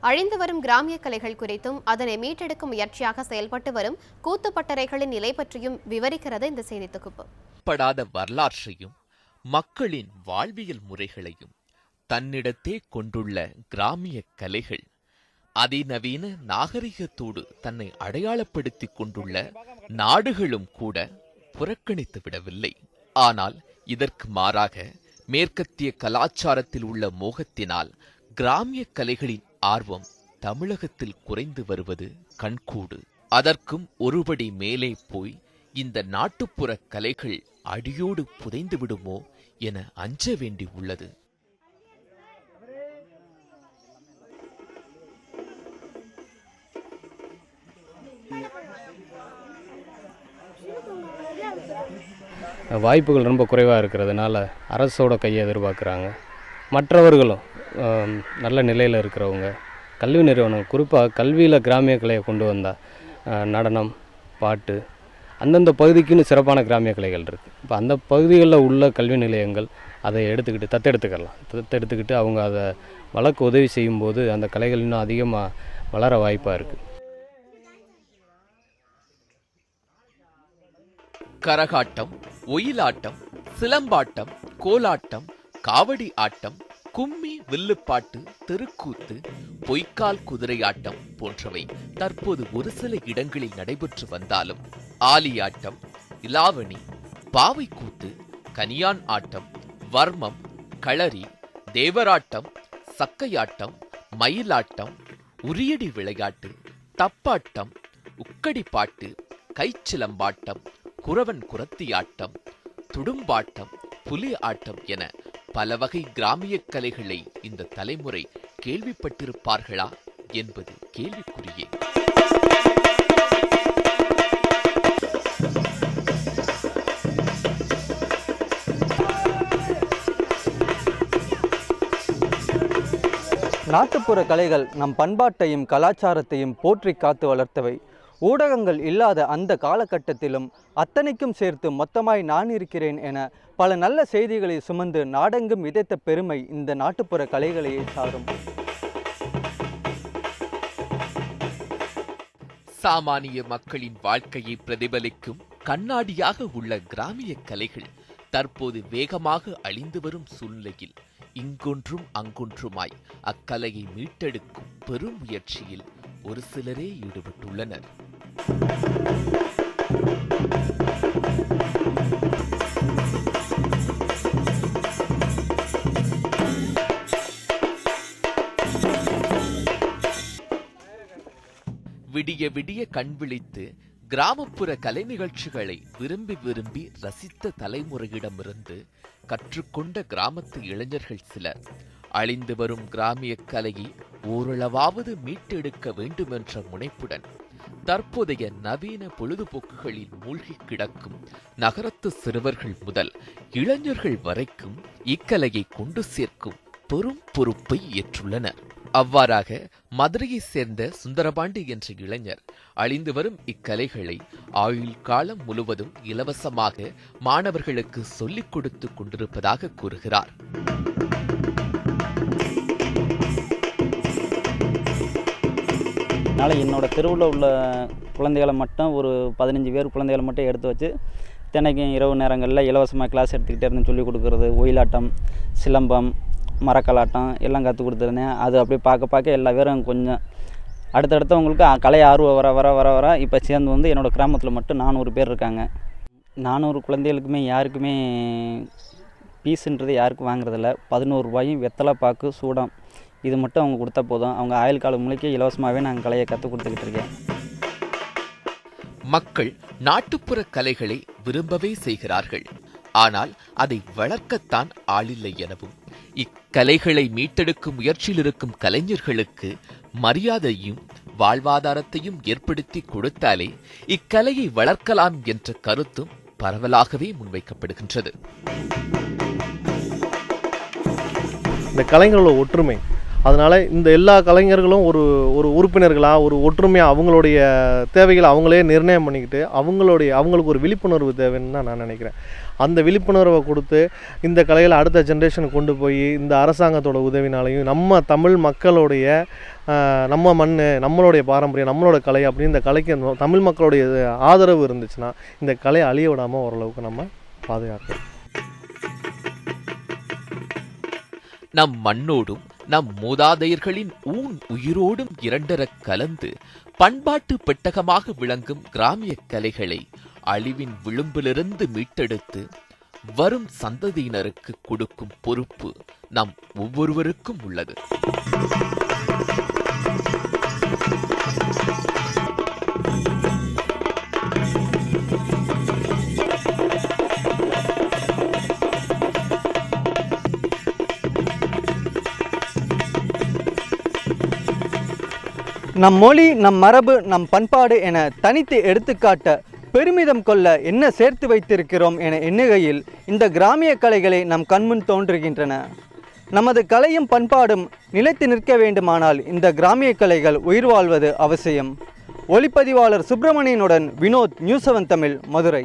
அழிந்து வரும் கிராமிய கலைகள் குறித்தும் அதனை மீட்டெடுக்கும் முயற்சியாக செயல்பட்டு வரும் கூத்துப்பட்டறைகளின் நிலை பற்றியும் விவரிக்கிறது இந்த செய்தி தொகுப்பு. படாத வரலாற்றையும் மக்களின் வாழ்வியல் முறைகளையும் தன்னிடத்தே கொண்டுள்ள கிராமிய கலைகள் அதிநவீன நாகரிகத்தோடு தன்னை அடையாளப்படுத்திக் கொண்டுள்ள நாடுகளும் கூட புறக்கணித்து விடவில்லை. ஆனால் இதற்கு மாறாக மேற்கத்திய கலாச்சாரத்தில் உள்ள மோகத்தினால் கிராமிய கலைகளின் ஆர்வம் தமிழகத்தில் குறைந்து வருவது கண்கூடு. அதற்கும் ஒருபடி மேலே போய் இந்த நாட்டுப்புற கலைகள் அடியோடு புதைந்து விடுமோ என அஞ்ச வேண்டி உள்ளது. வாய்ப்புகள் ரொம்ப குறைவாக இருக்கிறதுனால அரசோட கையை எதிர்பார்க்குறாங்க. மற்றவர்களும் நல்ல நிலையில் இருக்கிறவங்க கல்வி நிறுவனம் குறிப்பாக கல்வியில் கிராமிய கலையை கொண்டு வந்தால் நடனம், பாட்டு அந்தந்த பகுதிக்குன்னு சிறப்பான கிராமிய கலைகள் இருக்குது. இப்போ அந்த பகுதிகளில் உள்ள கல்வி நிலையங்கள் அதை தத்தெடுத்துக்கிட்டு அவங்க அதை வளர்க்க உதவி செய்யும்போது அந்த கலைகள் இன்னும் அதிகமாக வளர வாய்ப்பாக இருக்குது. கரகாட்டம், ஒயிலாட்டம், சிலம்பாட்டம், கோலாட்டம், காவடி ஆட்டம், கும்மி, வில்லுப்பாட்டு, தெருக்கூத்து, பொய்க்கால் குதிரையாட்டம் போன்றவை தற்போது ஒரு சில இடங்களில் நடைபெற்று வந்தாலும் ஆலியாட்டம், இலாவணி, பாவைக்கூத்து, கனியான் ஆட்டம், வர்மம், களரி, தேவராட்டம், சக்கையாட்டம், மயிலாட்டம், உரியடி விளையாட்டு, தப்பாட்டம், உக்கடிப்பாட்டு, கைச்சிலம்பாட்டம், குறவன் குரத்தியாட்டம், துடும்பாட்டம், புலி ஆட்டம் என பல வகை கிராமிய கலைகளை இந்த தலைமுறை கேள்விப்பட்டிருப்பார்களா என்பது கேள்விக்குறியே. நாட்டுப்புற கலைகள் நம் பண்பாட்டையும் கலாச்சாரத்தையும் போற்றி காத்து வளர்த்தவை. ஊடகங்கள் இல்லாத அந்த காலகட்டத்திலும் அத்தனைக்கும் சேர்த்து மொத்தமாய் நான் இருக்கிறேன் என பல நல்ல செய்திகளை சுமந்து நாடெங்கும் விதைத்த பெருமை இந்த நாட்டுப்புற கலைகளையே சாரும். சாமானிய மக்களின் வாழ்க்கையை பிரதிபலிக்கும் கண்ணாடியாக உள்ள கிராமிய கலைகள் தற்போது வேகமாக அழிந்து வரும் சூழ்நிலையில் இங்கொன்றும் அங்கொன்றுமாய் அக்கலையை மீட்டெடுக்கும் பெரும் முயற்சியில் ஒரு சிலரே ஈடுபட்டுள்ளனர். விடிய விடிய கண் விழித்து கிராமப்புற கலை நிகழ்ச்சிகளை விரும்பி ரசித்த தலைமுறையிடமிருந்து கற்றுக்கொண்ட கிராமத்து இளைஞர்கள் சிலர் அழிந்து வரும் கிராமிய கலையை ஓரளவாவது மீட்டெடுக்க வேண்டுமென்ற முனைப்புடன் தற்போதைய நவீன பொழுதுபோக்குகளில் மூழ்கி கிடக்கும் நகரத்து சிறுவர்கள் முதல் இளைஞர்கள் வரைக்கும் இக்கலையை கொண்டு சேர்க்கும் பெரும் பொறுப்பை ஏற்றுள்ளனர். அவ்வாறாக மதுரையை சேர்ந்த சுந்தரபாண்டி என்ற இளைஞர் அழிந்து வரும் இக்கலைகளை ஆயுள் காலம் முழுவதும் இலவசமாக மாணவர்களுக்கு சொல்லிக் கொடுத்து கொண்டிருப்பதாக கூறுகிறார். அதனால் என்னோட தெருவில் உள்ள குழந்தைகளை மட்டும் ஒரு 15 பேர் குழந்தைகளை மட்டும் எடுத்து வச்சு தினைக்கும் இரவு நேரங்களில் இலவசமாக கிளாஸ் எடுத்துக்கிட்டே இருந்து சொல்லிக் கொடுக்குறது. ஒயிலாட்டம், சிலம்பம், மரக்கலாட்டம் எல்லாம் கற்றுக் கொடுத்துருந்தேன். அது அப்படியே பார்க்க எல்லா பேரும் கொஞ்சம் அடுத்தடுத்தவங்களுக்கு கலை ஆர்வம் வர இப்போ சேர்ந்து வந்து என்னோடய கிராமத்தில் மட்டும் 400 பேர் இருக்காங்க. 400 குழந்தைகளுக்குமே யாருக்குமே பீஸுன்றது யாருக்கும் வாங்குறதில்ல. 11 ரூபாயும் வெத்தலை பாக்கு சூடம் இது மட்டும் அவங்க கொடுத்தா போதும். அவங்க ஆயுள் காலம் முழுக்க இலவசமாகவே நாங்கள் கலையை கற்றுக் கொடுத்துக்கிட்டு இருக்கேன். மக்கள் நாட்டுப்புற கலைகளை விரும்பவே செய்கிறார்கள். ஆனால் அதை வளர்க்கத்தான் ஆளில்லை எனவும் இக்கலைகளை மீட்டெடுக்கும் முயற்சியில் இருக்கும் கலைஞர்களுக்கு மரியாதையும் வாழ்வாதாரத்தையும் ஏற்படுத்தி கொடுத்தாலே இக்கலையை வளர்க்கலாம் என்ற கருத்தும் பரவலாகவே முன்வைக்கப்படுகின்றது. இந்த கலைஞர்களோட ஒற்றுமை அதனால் இந்த எல்லா கலைஞர்களும் ஒரு ஒரு உறுப்பினர்களாக ஒரு ஒற்றுமையாக அவங்களுடைய தேவைகளை அவங்களே நிர்ணயம் பண்ணிக்கிட்டு அவங்களுக்கு ஒரு விழிப்புணர்வு தேவைன்னு தான் நான் நினைக்கிறேன். அந்த விழிப்புணர்வை கொடுத்து இந்த கலைகளை அடுத்த ஜென்ரேஷனுக்கு கொண்டு போய் இந்த அரசாங்கத்தோட உதவினாலையும் நம்ம தமிழ் மக்களுடைய நம்ம மண், நம்மளுடைய பாரம்பரியம், நம்மளோட கலை அப்படின்னு இந்த கலைக்கு தமிழ் மக்களுடைய ஆதரவு இருந்துச்சுன்னா இந்த கலையை அழிய விடாமல் ஓரளவுக்கு நம்ம பாதுகாக்கலாம். நம் மண்ணோடும் நம் மூதாதையர்களின் உயிரோடும் இரண்டரக் கலந்து பண்பாட்டு பெட்டகமாக விளங்கும் கிராமிய கலைகளை அழிவின் விளிம்பிலிருந்து மீட்டெடுத்து வரும் சந்ததியினருக்கு கொடுக்கும் பொறுப்பு நம் ஒவ்வொருவருக்கும் உள்ளது. நம் மொழி, நம் மரபு, நம் பண்பாடு என தனித்து எடுத்துக்காட்ட பெருமிதம் கொள்ள என்ன சேர்த்து வைத்திருக்கிறோம் என எண்ணுகையில் இந்த கிராமிய கலைகளை நம் கண்முன் தோன்றுகின்றன. நமது கலையும் பண்பாடும் நிலைத்து நிற்க வேண்டுமானால் இந்த கிராமிய கலைகள் உயிர் வாழ்வது அவசியம். ஒளிப்பதிவாளர் சுப்பிரமணியனுடன் வினோத், நியூஸ் 7 தமிழ், மதுரை.